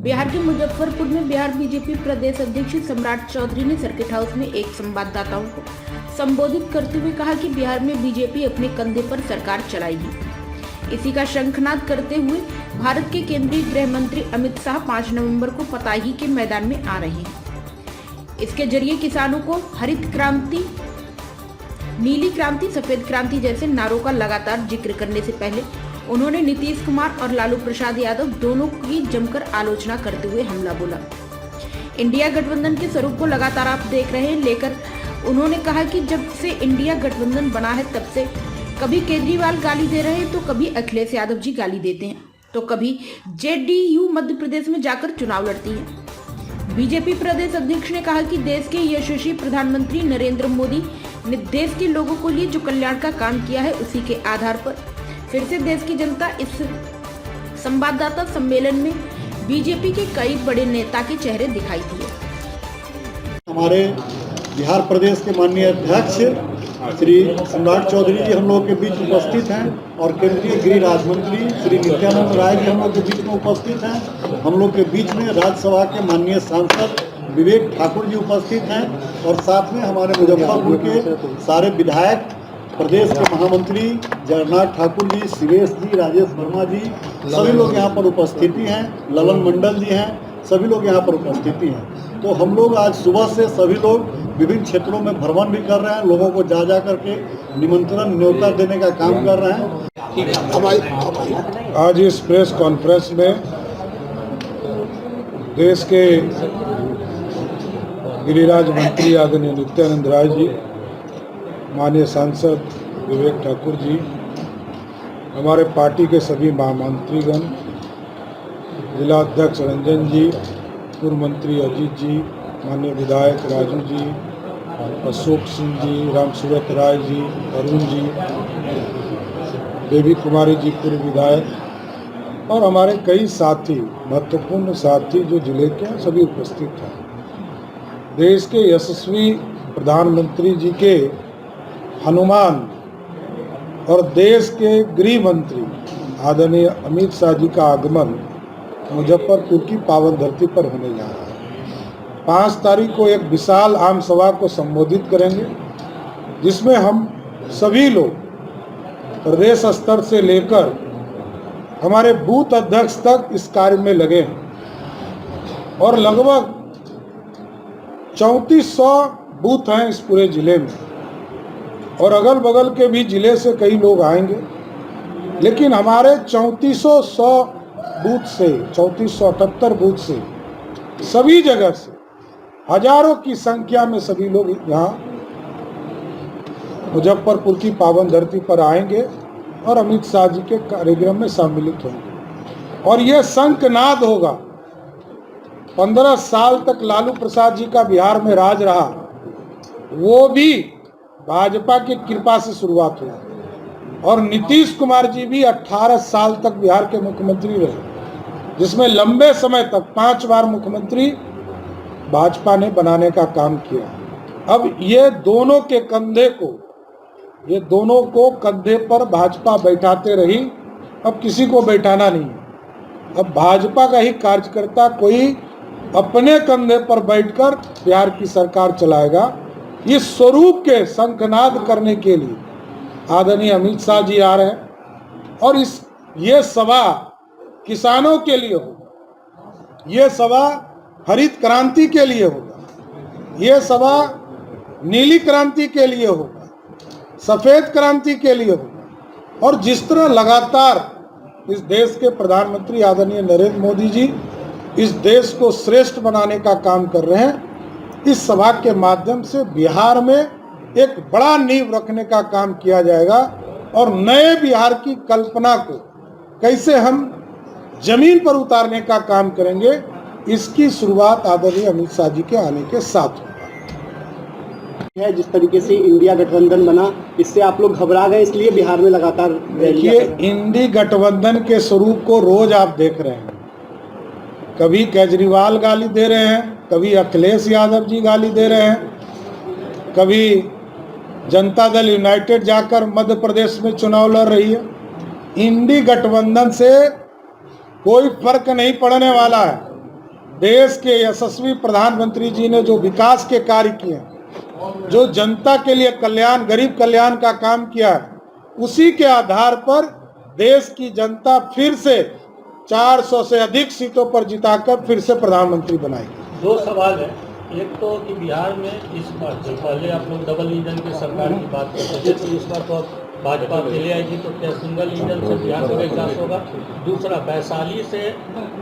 बिहार के मुजफ्फरपुर में बिहार बीजेपी प्रदेश अध्यक्ष सम्राट चौधरी ने सर्किट हाउस में एक संवाददाताओं को संबोधित करते हुए कहा कि बिहार में बीजेपी अपने कंधे पर सरकार चलाएगी। इसी का शंखनाद करते हुए भारत के केंद्रीय गृह मंत्री अमित शाह 5 नवंबर को पताही के मैदान में आ रहे हैं। इसके जरिए किसानों को हरित क्रांति, नीली क्रांति, सफेद क्रांति जैसे नारों का लगातार जिक्र करने से पहले उन्होंने नीतीश कुमार और लालू प्रसाद यादव दोनों की जमकर आलोचना करते हुए हमला बोला। इंडिया गठबंधन के स्वरूप को लगातार आप देख रहे हैं लेकर उन्होंने कहा कि जब से इंडिया गठबंधन बना है तब से कभी केजरीवाल गाली दे रहे हैं तो कभी अखिलेश यादव जी गाली देते हैं तो कभी जेडीयू मध्य प्रदेश में जाकर चुनाव लड़ती है। बीजेपी प्रदेश अध्यक्ष ने कहा कि देश के यशस्वी प्रधानमंत्री नरेंद्र मोदी ने देश के लोगों के लिए जो कल्याण का काम किया है उसी के आधार पर फिर से देश की जनता इस संवाददाता सम्मेलन में बीजेपी के कई बड़े नेता के चेहरे दिखाई दिए। हमारे बिहार प्रदेश के माननीय अध्यक्ष श्री सम्राट चौधरी जी हम लोग के बीच उपस्थित हैं और केंद्रीय गृह राज्य मंत्री श्री नित्यानंद राय जी हम लोग के बीच में उपस्थित हैं। हम लोग के बीच में राज्यसभा के माननीय सांसद विवेक ठाकुर जी उपस्थित हैं और साथ में हमारे मुजफ्फरपुर के सारे विधायक, प्रदेश के महामंत्री जगन्नाथ ठाकुर जी, शिवेश जी, राजेश वर्मा जी, सभी लोग यहाँ पर उपस्थिति हैं। ललन मंडल जी हैं, सभी लोग यहाँ पर उपस्थिति हैं। तो हम लोग आज सुबह से सभी लोग विभिन्न क्षेत्रों में भ्रमण भी कर रहे हैं, लोगों को जा करके निमंत्रण न्योता देने का काम कर रहे हैं। आज इस प्रेस कॉन्फ्रेंस में देश के गृहराज्य मंत्री आदरणीय नित्यानंद राय जी, माननीय सांसद विवेक ठाकुर जी, हमारे पार्टी के सभी महामंत्रीगण, जिला अध्यक्ष रंजन जी, पूर्व मंत्री अजीत जी, माननीय विधायक राजू जी, अशोक सिंह जी, रामसूरत राय जी, अरुण जी, देवी कुमारी जी पूर्व विधायक और हमारे कई साथी, महत्वपूर्ण साथी जो जिले के हैं, सभी उपस्थित हैं। देश के यशस्वी प्रधानमंत्री जी के हनुमान और देश के गृह मंत्री आदरणीय अमित शाह जी का आगमन मुजफ्फरपुर की पावन धरती पर होने जा रहा है। 5 तारीख को एक विशाल आम सभा को संबोधित करेंगे जिसमें हम सभी लोग प्रदेश स्तर से लेकर हमारे बूथ अध्यक्ष तक इस कार्य में लगे हैं और लगभग 3400 बूथ हैं इस पूरे जिले में और अगल बगल के भी जिले से कई लोग आएंगे, लेकिन हमारे 3400 बूथ से 3478 बूथ से सभी जगह से हजारों की संख्या में सभी लोग यहाँ मुजफ्फरपुर की पावन धरती पर आएंगे और अमित शाह जी के कार्यक्रम में सम्मिलित होंगे और यह शंखनाद होगा। 15 साल तक लालू प्रसाद जी का बिहार में राज रहा, वो भी भाजपा की कृपा से शुरुआत हुई और नीतीश कुमार जी भी 18 साल तक बिहार के मुख्यमंत्री रहे, जिसमें लंबे समय तक 5 बार मुख्यमंत्री भाजपा ने बनाने का काम किया। अब ये दोनों को कंधे पर भाजपा बैठाते रही, अब किसी को बैठाना नहीं। अब भाजपा का ही कार्यकर्ता कोई अपने कंधे पर बैठकर बिहार की सरकार चलाएगा। इस स्वरूप के शंखनाद करने के लिए आदरणीय अमित शाह जी आ रहे हैं और ये सभा किसानों के लिए होगा, ये सभा हरित क्रांति के लिए होगा, ये सभा नीली क्रांति के लिए होगा, सफेद क्रांति के लिए होगा। और जिस तरह लगातार इस देश के प्रधानमंत्री आदरणीय नरेंद्र मोदी जी इस देश को श्रेष्ठ बनाने का काम कर रहे हैं, इस सभा के माध्यम से बिहार में एक बड़ा नींव रखने का काम किया जाएगा और नए बिहार की कल्पना को कैसे हम जमीन पर उतारने का काम करेंगे, इसकी शुरुआत आदरणीय अमित शाह जी के आने के साथ होगा। जिस तरीके से इंडिया गठबंधन बना, इससे आप लोग घबरा गए, इसलिए बिहार में लगातार देखिए इंडी गठबंधन के स्वरूप को रोज आप देख रहे हैं। कभी केजरीवाल गाली दे रहे हैं, कभी अखिलेश यादव जी गाली दे रहे हैं, कभी जनता दल यूनाइटेड जाकर मध्य प्रदेश में चुनाव लड़ रही है। इंडी गठबंधन से कोई फर्क नहीं पड़ने वाला है। देश के यशस्वी प्रधानमंत्री जी ने जो विकास के कार्य किए, जो जनता के लिए कल्याण, गरीब कल्याण का काम किया है, उसी के आधार पर देश की जनता फिर से 400 से अधिक सीटों पर जिताकर फिर से प्रधानमंत्री बनाएगी। दो सवाल है, एक तो कि बिहार में इस बार जो पहले आप लोग डबल इंजन की सरकार की बात करते थे, तो इस बार तो भाजपा अकेले आएगी, तो क्या सिंगल इंजन से बिहार का विकास होगा? दूसरा, वैशाली से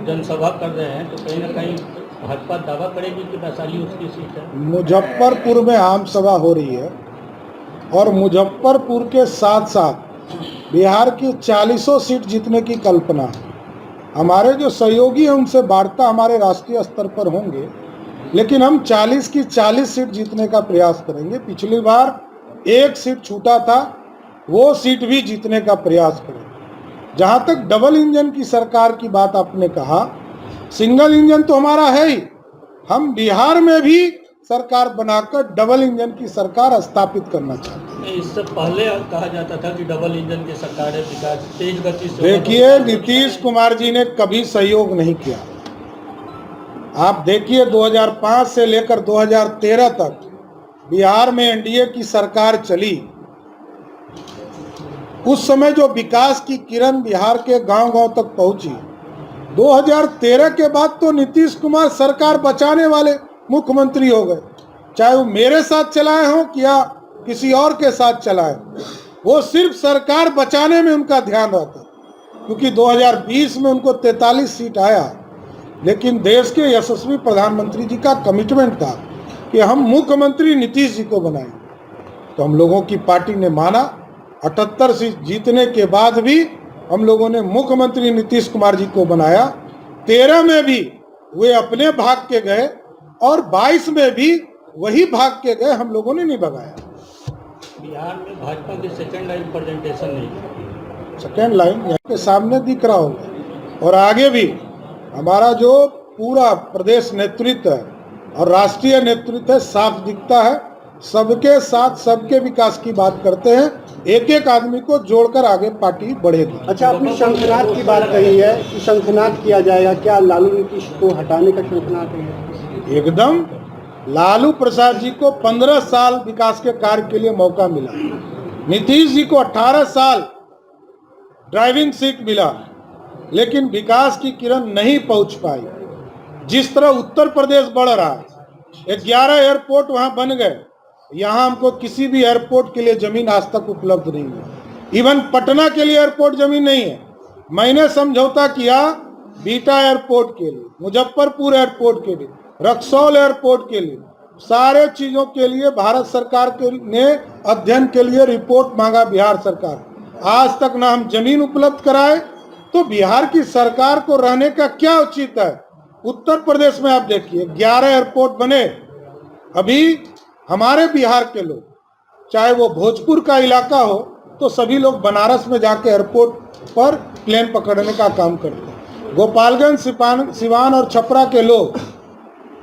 जनसभा कर रहे हैं, तो कहीं ना कहीं भाजपा दावा करेगी कि वैशाली उसकी सीट है। मुजफ्फरपुर में आम सभा हो रही है और मुजफ्फरपुर के साथ साथ बिहार की 40 सीट जीतने की कल्पना है। हमारे जो सहयोगी हैं उनसे वार्ता हमारे राष्ट्रीय स्तर पर होंगे, लेकिन हम 40 की 40 सीट जीतने का प्रयास करेंगे। पिछली बार एक सीट छूटा था, वो सीट भी जीतने का प्रयास करेंगे। जहाँ तक डबल इंजन की सरकार की बात आपने कहा, सिंगल इंजन तो हमारा है ही, हम बिहार में भी सरकार बनाकर डबल इंजन की सरकार स्थापित करना चाहते हैं। इससे पहले कहा जाता था कि डबल इंजन की सरकार है, विकास तेज गति से। देखिए, नीतीश कुमार जी ने कभी सहयोग नहीं किया। आप देखिए 2005 से लेकर 2013 तक बिहार में एनडीए की सरकार चली। उस समय जो विकास की किरण बिहार के गांव-गांव तक पहुंची, 2013 के बाद तो नीतीश कुमार सरकार बचाने वाले मुख्यमंत्री हो गए। चाहे वो मेरे साथ चलाए हों या किसी और के साथ चलाए, वो सिर्फ सरकार बचाने में उनका ध्यान रहता, क्योंकि 2020 में उनको 43 सीट आया। लेकिन देश के यशस्वी प्रधानमंत्री जी का कमिटमेंट था कि हम मुख्यमंत्री नीतीश जी को बनाएंगे, तो हम लोगों की पार्टी ने माना। 78 सीट जीतने के बाद भी हम लोगों ने मुख्यमंत्री नीतीश कुमार जी को बनाया। 13 में भी वे अपने भाग के गए और 22 में भी वही भाग के गए, हम लोगों ने नहीं भगाया। बिहार में भाजपा की सेकेंड लाइन प्रेजेंटेशन नहीं है। सेकेंड लाइन यहाँ के सामने दिख रहा होगा, और आगे भी हमारा जो पूरा प्रदेश नेतृत्व है और राष्ट्रीय नेतृत्व है, साफ दिखता है। सबके साथ सबके विकास की बात करते हैं, एक एक आदमी को जोड़कर आगे पार्टी बढ़ेगी। अच्छा, आपने शंखनाद की बात कही है कि शंखनाद किया जाएगा, क्या लालू नीतीश को हटाने का शंखनाद है? एकदम। लालू प्रसाद जी को 15 साल विकास के कार्य के लिए मौका मिला, नीतीश जी को 18 साल ड्राइविंग सीट मिला, लेकिन विकास की किरण नहीं पहुंच पाई। जिस तरह उत्तर प्रदेश बढ़ रहा है, 11 एयरपोर्ट वहां बन गए, यहाँ हमको किसी भी एयरपोर्ट के लिए जमीन आज तक उपलब्ध नहीं है। इवन पटना के लिए एयरपोर्ट जमीन नहीं है। मैंने समझौता किया बीटा एयरपोर्ट के लिए, मुजफ्फरपुर एयरपोर्ट के लिए, रक्सौल एयरपोर्ट के लिए, सारे चीजों के लिए भारत सरकार ने अध्ययन के लिए रिपोर्ट मांगा बिहार सरकार। आज तक ना हम जमीन उपलब्ध कराए, तो बिहार की सरकार को रहने का क्या उचित है? उत्तर प्रदेश में आप देखिए 11 एयरपोर्ट बने। अभी हमारे बिहार के लोग, चाहे वो भोजपुर का इलाका हो, तो सभी लोग बनारस में जाके एयरपोर्ट पर प्लेन पकड़ने का काम करते हैं। गोपालगंज, सिवान और छपरा के लोग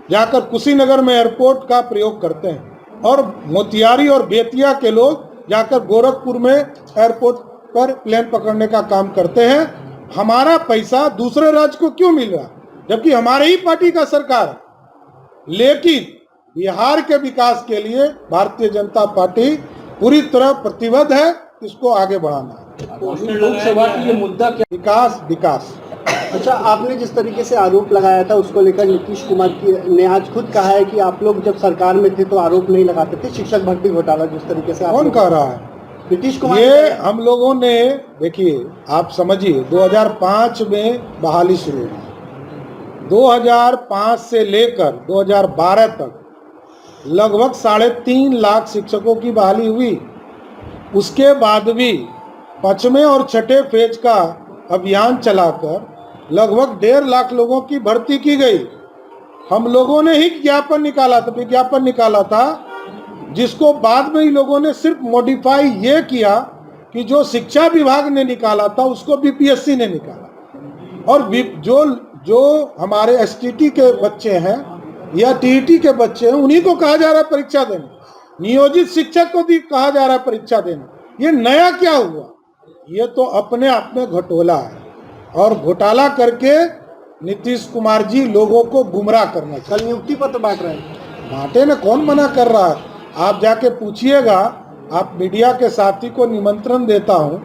जाकर कुशीनगर में एयरपोर्ट का प्रयोग करते हैं, और मोतिहारी और बेतिया के लोग जाकर गोरखपुर में एयरपोर्ट पर प्लेन पकड़ने का काम करते हैं। हमारा पैसा दूसरे राज्य को क्यों मिल रहा, जबकि हमारे ही पार्टी का सरकार है? लेकिन बिहार के विकास के लिए भारतीय जनता पार्टी पूरी तरह प्रतिबद्ध है, इसको आगे बढ़ाना। लोकसभा की ये मुद्दा क्या? विकास विकास। अच्छा, आपने जिस तरीके से आरोप लगाया था, उसको लेकर नीतीश कुमार ने आज खुद कहा है कि आप लोग जब सरकार में थे तो आरोप नहीं लगाते थे। शिक्षक भर्ती घोटाला जिस तरीके से कौन कह रहा है? नीतीश कुमार। ये हम लोगों ने, देखिए आप समझिए, 2005 में बहाली शुरू हुई। 2005 से लेकर 2012 तक लगभग 3.5 लाख शिक्षकों की बहाली हुई। उसके बाद भी 5वें और 6ठे फेज का अभियान चलाकर लगभग 1.5 लाख लोगों की भर्ती की गई। हम लोगों ने ही विज्ञापन निकाला था, जिसको बाद में ही लोगों ने सिर्फ मॉडिफाई ये किया कि जो शिक्षा विभाग ने निकाला था उसको बीपीएससी ने निकाला, और जो हमारे एसटीटी के बच्चे हैं या टीईटी के बच्चे हैं, उन्हीं को कहा जा रहा है परीक्षा देने। नियोजित शिक्षक को भी कहा जा रहा है परीक्षा देने। ये नया क्या हुआ? ये तो अपने आप में घोटाला है, और घोटाला करके नीतीश कुमार जी लोगों को गुमराह करना चाहते कल नियुक्ति पत्र बांट रहे हैं। बांटे ने, कौन मना कर रहा है? आप जाके पूछिएगा, आप मीडिया के साथी को निमंत्रण देता हूं,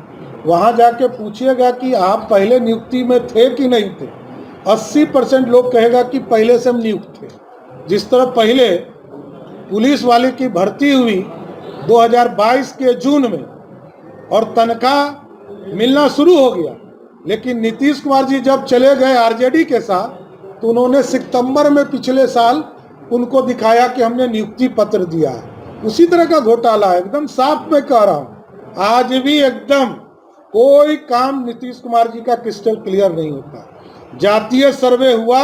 वहां जाके पूछिएगा कि आप पहले नियुक्ति में थे कि नहीं थे। 80% लोग कहेगा कि पहले से हम नियुक्त थे। जिस तरह पहले पुलिस वाले की भर्ती हुई 2022 के जून में और तनख्वाह मिलना शुरू हो गया, लेकिन नीतीश कुमार जी जब चले गए आरजेडी के साथ तो उन्होंने सितंबर में पिछले साल उनको दिखाया कि हमने नियुक्ति पत्र दिया है। उसी तरह का घोटाला है, एकदम साफ मैं कह रहा हूं। आज भी एकदम कोई काम नीतीश कुमार जी का क्रिस्टल क्लियर नहीं होता। जातीय सर्वे हुआ,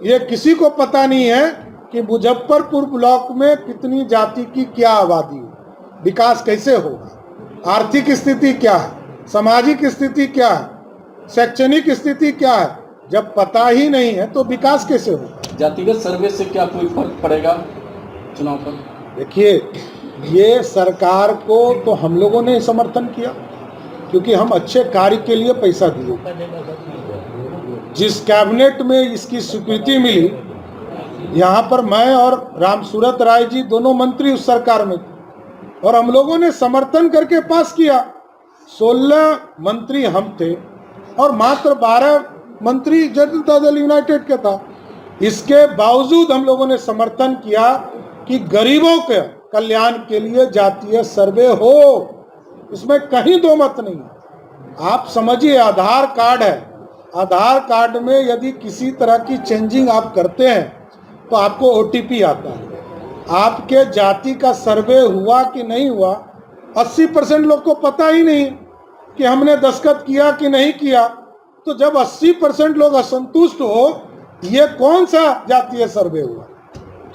ये किसी को पता नहीं है कि मुजफ्फरपुर ब्लॉक में कितनी जाति की क्या आबादी है, विकास कैसे होगा, आर्थिक स्थिति क्या है, सामाजिक स्थिति क्या है, शैक्षणिक स्थिति क्या है। जब पता ही नहीं है तो विकास कैसे होगा? जातिगत सर्वे से क्या कोई फर्क पड़ेगा चुनाव पर? देखिए, ये सरकार को तो हम लोगों ने समर्थन किया क्योंकि हम अच्छे कार्य के लिए पैसा दिए। जिस कैबिनेट में इसकी स्वीकृति मिली, यहाँ पर मैं और रामसूरत राय जी दोनों मंत्री उस सरकार में थे और हम लोगों ने समर्थन करके पास किया। 16 मंत्री हम थे और मात्र 12 मंत्री जनता दल यूनाइटेड के था। इसके बावजूद हम लोगों ने समर्थन किया कि गरीबों के कल्याण के लिए जातीय सर्वे हो, इसमें कहीं दो मत नहीं। आप समझिए, आधार कार्ड है, आधार कार्ड में यदि किसी तरह की चेंजिंग आप करते हैं तो आपको OTP आता है। आपके जाति का सर्वे हुआ कि नहीं हुआ 80% लोग को पता ही नहीं कि हमने दस्तखत किया कि नहीं किया। तो जब 80% लोग असंतुष्ट हो, ये कौन सा जातीय सर्वे हुआ?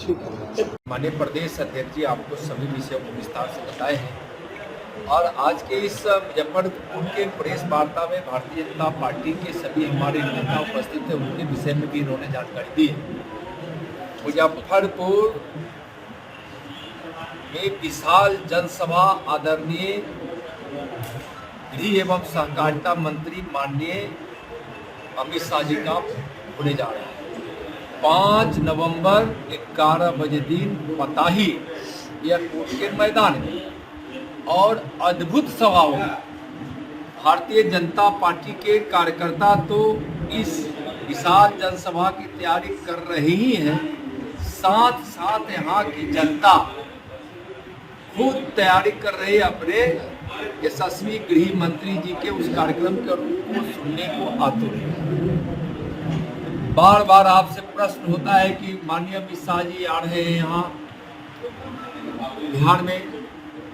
ठीक है। माननीय प्रदेश अध्यक्ष जी आपको सभी विषयों को विस्तार से बताए हैं और आज के इस मुजफ्फरपुर के प्रेस वार्ता में भारतीय जनता पार्टी के सभी हमारे नेता उपस्थित थे, उनके विषय में भी इन्होंने जानकारी दी है। मुजफ्फरपुर में विशाल जनसभा आदरणीय गृह एवं सहकारिता मंत्री माननीय अमित शाह जी का होने जा रहा है। 5 नवंबर 11 बजे दिन पताही एयरपोर्ट के मैदान में और अद्भुत सभा होगी। भारतीय जनता पार्टी के कार्यकर्ता तो इस विशाल जनसभा की तैयारी कर रहे ही हैं, साथ साथ यहाँ की जनता खुद तैयारी कर रही है अपने यशस्वी गृह मंत्री जी के उस कार्यक्रम को सुनने को आतुर है। बार बार आपसे प्रश्न होता है कि माननीय अमित शाह जी आ रहे हैं यहाँ बिहार में।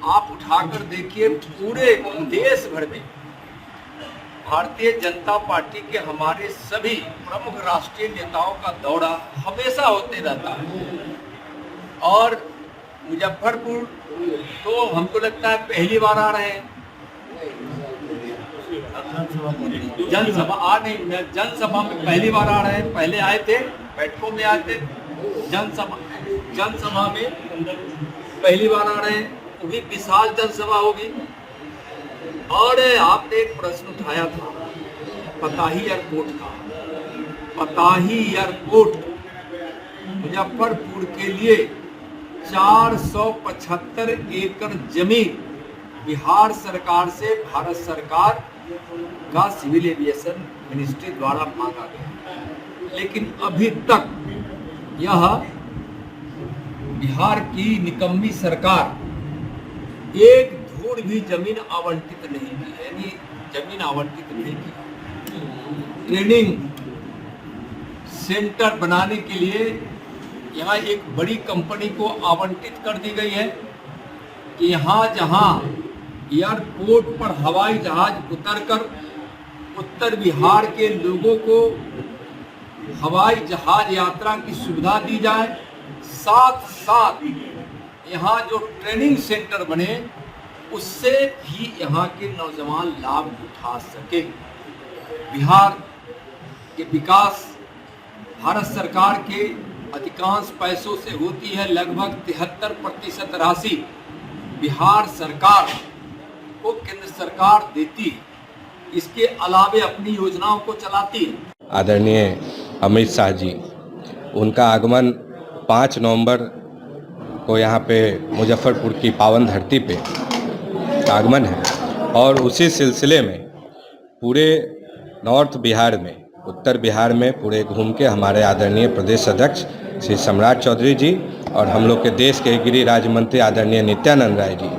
आप उठाकर देखिए, पूरे देश भर में भारतीय जनता पार्टी के हमारे सभी प्रमुख राष्ट्रीय नेताओं का दौरा हमेशा होते रहता है और मुजफ्फरपुर तो हमको लगता है पहली बार आ रहे हैं। जनसभा में पहली बार आ रहे हैं। पहले आए थे, बैठकों में आए थे, जनसभा में पहली बार आ रहे हैं। वो भी विशाल जनसभा होगी। और आपने एक प्रश्न उठाया था पताही एयरपोर्ट का। पताही एयरपोर्ट मुजफ्फरपुर के लिए 475 एकड़ जमीन बिहार सरकार से भारत सरकार का सिविल एविएशन मिनिस्ट्री द्वारा मांगा गया, लेकिन अभी तक यह बिहार की निकम्मी सरकार एक धूड़ भी जमीन आवंटित नहीं की, यानी जमीन आवंटित नहीं की। ट्रेनिंग सेंटर बनाने के लिए यहाँ एक बड़ी कंपनी को आवंटित कर दी गई है कि यहाँ जहाँ एयरपोर्ट पर हवाई जहाज उतरकर उत्तर बिहार के लोगों को हवाई जहाज यात्रा की सुविधा दी जाए, साथ साथ यहाँ जो ट्रेनिंग सेंटर बने उससे भी यहाँ के नौजवान लाभ उठा सके। बिहार के विकास भारत सरकार के अधिकांश पैसों से होती है। लगभग 73% राशि बिहार सरकार को केंद्र सरकार देती है। इसके अलावे अपनी योजनाओं को चलाती है। आदरणीय अमित शाह जी, उनका आगमन 5 नवंबर को यहाँ पे मुजफ्फरपुर की पावन धरती पे आगमन है और उसी सिलसिले में पूरे नॉर्थ बिहार में, उत्तर बिहार में पूरे घूम के हमारे आदरणीय प्रदेश अध्यक्ष श्री सम्राट चौधरी जी और हम लोग के देश के गृह राज्य मंत्री आदरणीय नित्यानंद राय जी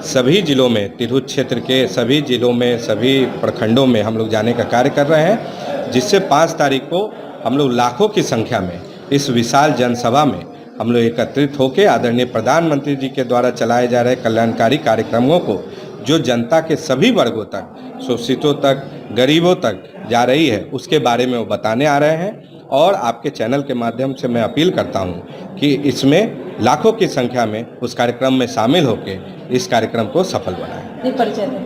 सभी जिलों में, तिरहुत क्षेत्र के सभी जिलों में, सभी प्रखंडों में हम लोग जाने का कार्य कर रहे हैं, जिससे 5 तारीख को हम लोग लाखों की संख्या में इस विशाल जनसभा में हम लोग एकत्रित होकर आदरणीय प्रधानमंत्री जी के द्वारा चलाए जा रहे कल्याणकारी कार्यक्रमों को, जो जनता के सभी वर्गों तक, शोषितों तक, गरीबों तक जा रही है, उसके बारे में वो बताने आ रहे हैं। और आपके चैनल के माध्यम से मैं अपील करता हूं कि इसमें लाखों की संख्या में उस कार्यक्रम में शामिल होकर इस कार्यक्रम को सफल बनाएं।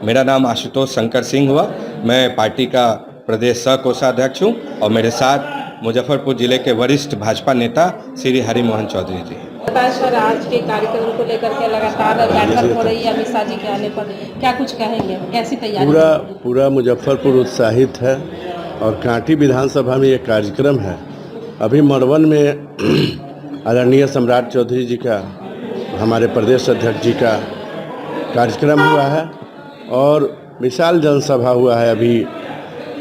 मेरा नाम आशुतोष शंकर सिंह हुआ, मैं पार्टी का प्रदेश सह कोषाध्यक्ष हूँ और मेरे साथ मुजफ्फरपुर जिले के वरिष्ठ भाजपा नेता श्री हरिमोहन चौधरी जी। सर, आज के कार्यक्रम को लेकर के लगातार बैठक हो रही है अमित शाह जी के आने पर, क्या कुछ कहेंगे, कैसी तैयारी? पूरा मुजफ्फरपुर उत्साहित है और कांटी विधानसभा में ये कार्यक्रम है। अभी मड़वन में आदरणीय सम्राट चौधरी जी का, हमारे प्रदेश अध्यक्ष जी का कार्यक्रम हुआ है और विशाल जनसभा हुआ है। अभी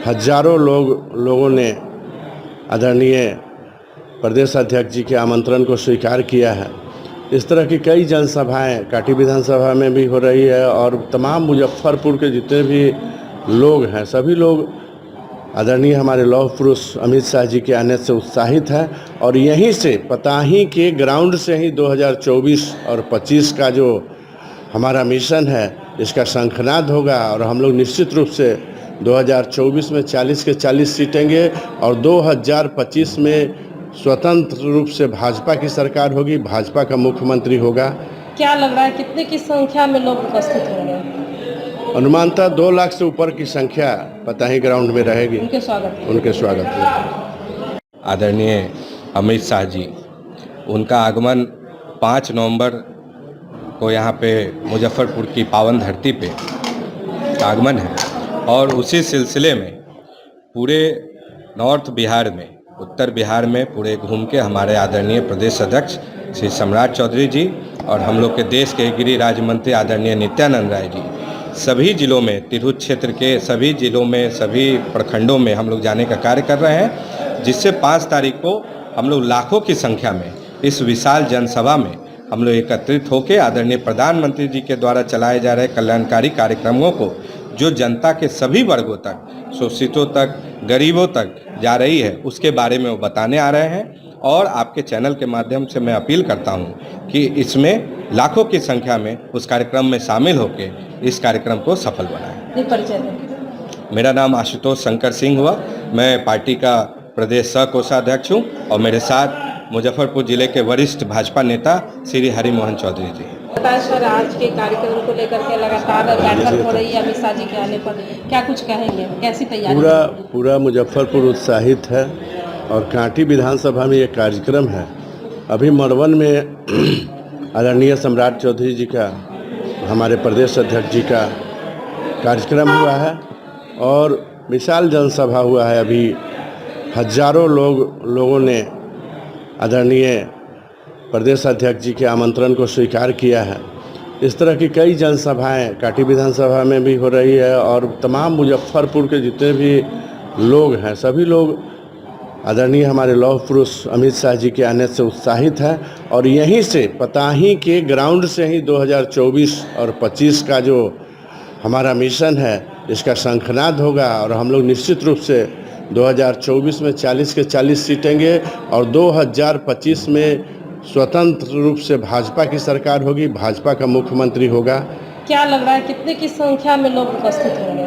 हजारों लोगों ने आदरणीय प्रदेश अध्यक्ष जी के आमंत्रण को स्वीकार किया है। इस तरह की कई जनसभाएं कांटी विधानसभा में भी हो रही है और तमाम मुजफ्फरपुर के जितने भी लोग हैं, सभी लोग आदरणीय हमारे लौह पुरुष अमित शाह जी के आने से उत्साहित हैं और यहीं से पताही के ग्राउंड से ही 2024 और 25 का जो हमारा मिशन है, इसका शंखनाद होगा और हम लोग निश्चित रूप से 2024 में 40 के 40 जीतेंगे और 2025 में स्वतंत्र रूप से भाजपा की सरकार होगी, भाजपा का मुख्यमंत्री होगा। क्या लग रहा है, कितने की संख्या में लोग उपस्थित होंगे? अनुमानतः 2 लाख से ऊपर की संख्या पताही ग्राउंड में रहेगी। उनके स्वागत में आदरणीय अमित शाह जी, उनका आगमन 5 नवंबर को यहाँ पे मुजफ्फरपुर की पावन धरती पे आगमन है और उसी सिलसिले में पूरे नॉर्थ बिहार में, उत्तर बिहार में पूरे घूम के हमारे आदरणीय प्रदेश अध्यक्ष श्री सम्राट चौधरी जी और हम लोग के देश के गृह राज्य मंत्री आदरणीय नित्यानंद राय जी सभी जिलों में, तिरहुत क्षेत्र के सभी जिलों में, सभी प्रखंडों में हम लोग जाने का कार्य कर रहे हैं, जिससे 5 तारीख को हम लोग लाखों की संख्या में इस विशाल जनसभा में हम लोग एकत्रित होकर आदरणीय प्रधानमंत्री जी के द्वारा चलाए जा रहे कल्याणकारी कार्यक्रमों को, जो जनता के सभी वर्गों तक, शोषितों तक, गरीबों तक जा रही है, उसके बारे में वो बताने आ रहे हैं। और आपके चैनल के माध्यम से मैं अपील करता हूं कि इसमें लाखों की संख्या में उस कार्यक्रम में शामिल होकर इस कार्यक्रम को सफल बनाएं। मेरा नाम आशुतोष शंकर सिंह हुआ, मैं पार्टी का प्रदेश सह कोषाध्यक्ष हूँ और मेरे साथ मुजफ्फरपुर जिले के वरिष्ठ भाजपा नेता श्री हरिमोहन चौधरी जी। सर, आज के कार्यक्रम को लेकर के लगातार बैठक हो रही है अमित शाह जी के आने पर, क्या कुछ कहेंगे, कैसी तैयारी? पूरा मुजफ्फरपुर उत्साहित है और कांटी विधानसभा में ये कार्यक्रम है। अभी मड़वन में आदरणीय सम्राट चौधरी जी का, हमारे प्रदेश अध्यक्ष जी का कार्यक्रम हुआ है और विशाल जनसभा हुआ है। अभी हजारों लोगों ने आदरणीय प्रदेश अध्यक्ष जी के आमंत्रण को स्वीकार किया है। इस तरह की कई जनसभाएं कांटी विधानसभा में भी हो रही है और तमाम मुजफ्फरपुर के जितने भी लोग हैं, सभी लोग आदरणीय हमारे लौह पुरुष अमित शाह जी के आने से उत्साहित हैं और यहीं से पताही के ग्राउंड से ही 2024 और 25 का जो हमारा मिशन है, इसका शंखनाद होगा और हम लोग निश्चित रूप से 2024 में 40 के 40 जीतेंगे और 2025 में स्वतंत्र रूप से भाजपा की सरकार होगी, भाजपा का मुख्यमंत्री होगा। क्या लग रहा है, कितने की संख्या में लोग उपस्थित होंगे?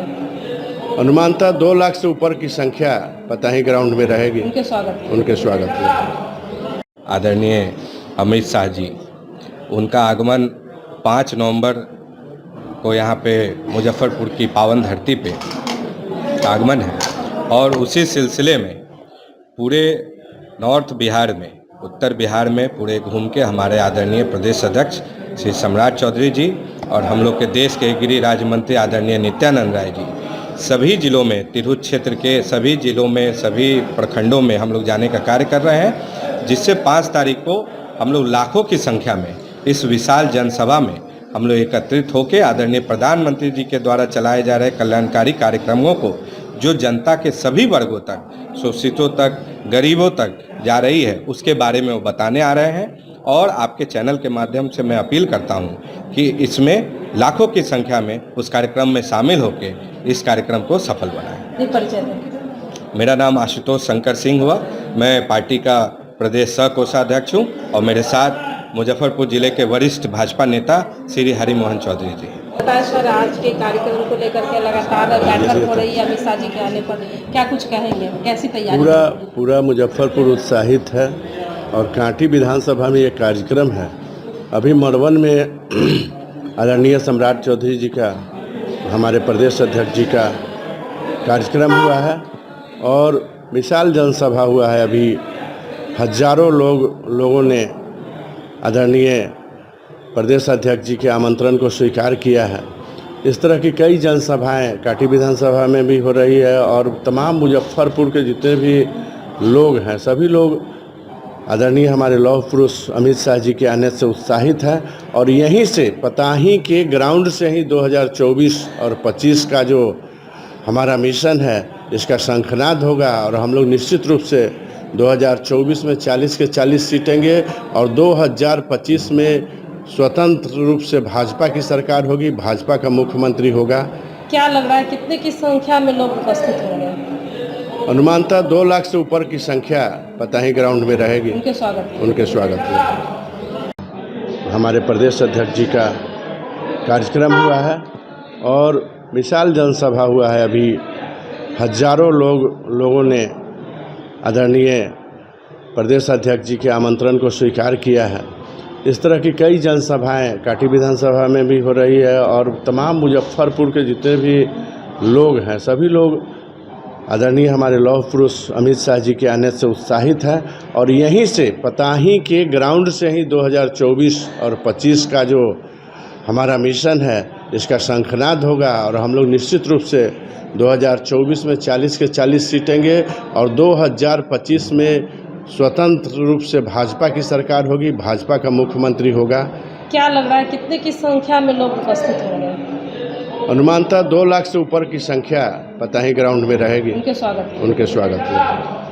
अनुमानतः 2 लाख से ऊपर की संख्या पताही ग्राउंड में रहेगी। उनके स्वागत में आदरणीय अमित शाह जी, उनका आगमन 5 नवंबर को यहाँ पे मुजफ्फरपुर की पावन धरती पे आगमन है और उसी सिलसिले में पूरे नॉर्थ बिहार में, उत्तर बिहार में पूरे घूम के हमारे आदरणीय प्रदेश अध्यक्ष श्री सम्राट चौधरी जी और हम लोग के देश के गृह राज्य मंत्री आदरणीय नित्यानंद राय जी सभी जिलों में, तिरहुत क्षेत्र के सभी जिलों में, सभी प्रखंडों में हम लोग जाने का कार्य कर रहे हैं, जिससे 5 तारीख को हम लोग लाखों की संख्या में इस विशाल जनसभा में हम लोग एकत्रित होकर आदरणीय प्रधानमंत्री जी के द्वारा चलाए जा रहे कल्याणकारी कार्यक्रमों को, जो जनता के सभी वर्गों तक, शोषितों तक, गरीबों तक जा रही है, उसके बारे में वो बताने आ रहे हैं। और आपके चैनल के माध्यम से मैं अपील करता हूं कि इसमें लाखों की संख्या में उस कार्यक्रम में शामिल होकर इस कार्यक्रम को सफल बनाएं। परिचय दें। मेरा नाम आशुतोष शंकर सिंह हुआ, मैं पार्टी का प्रदेश सह कोषाध्यक्ष हूँ और मेरे साथ मुजफ्फरपुर जिले के वरिष्ठ भाजपा नेता श्री हरि मोहन चौधरी जी। सर, आज के कार्यक्रम को लेकर के लगातार बैठक हो रही है अमित शाह जी के आने पर, क्या कुछ कहेंगे, कैसी तैयारी? पूरा मुजफ्फरपुर उत्साहित है और कांटी विधानसभा में ये कार्यक्रम है। अभी मड़वन में आदरणीय सम्राट चौधरी जी का, हमारे प्रदेश अध्यक्ष जी का कार्यक्रम हुआ है और विशाल जनसभा हुआ है। अभी हजारों लोगों ने आदरणीय प्रदेश अध्यक्ष जी के आमंत्रण को स्वीकार किया है। इस तरह की कई जनसभाएं कांटी विधानसभा में भी हो रही है और तमाम मुजफ्फरपुर के जितने भी लोग हैं, सभी लोग आदरणीय हमारे लौह पुरुष अमित शाह जी के आने से उत्साहित हैं। और यहीं से पताही के ग्राउंड से ही 2024 और 25 का जो हमारा मिशन है, इसका शंखनाद होगा और हम लोग निश्चित रूप से 2024 में 40 के 40 जीतेंगे और 2025 में स्वतंत्र रूप से भाजपा की सरकार होगी, भाजपा का मुख्यमंत्री होगा। क्या लग रहा है, कितने की संख्या में लोग उपस्थित होंगे? अनुमानतः 2 लाख से ऊपर की संख्या पताही ग्राउंड में रहेगी। उनके स्वागत में हमारे प्रदेश अध्यक्ष जी का कार्यक्रम हुआ है और विशाल जनसभा हुआ है। अभी हजारों लोगों ने आदरणीय प्रदेश अध्यक्ष जी के आमंत्रण को स्वीकार किया है। इस तरह की कई जनसभाएं कांटी विधानसभा में भी हो रही है और तमाम मुजफ्फरपुर के जितने भी लोग हैं, सभी लोग आदरणीय हमारे लौह पुरुष अमित शाह जी के आने से उत्साहित हैं। और यहीं से पताही के ग्राउंड से ही 2024 और 25 का जो हमारा मिशन है, इसका शंखनाद होगा और हम लोग निश्चित रूप से 2024 में 40 के 40 जीतेंगे और 2025 में स्वतंत्र रूप से भाजपा की सरकार होगी, भाजपा का मुख्यमंत्री होगा। क्या लग रहा है, कितने की संख्या में लोग उपस्थित होंगे? अनुमानतः 2 लाख से ऊपर की संख्या पताही ग्राउंड में रहेगी। उनके स्वागत में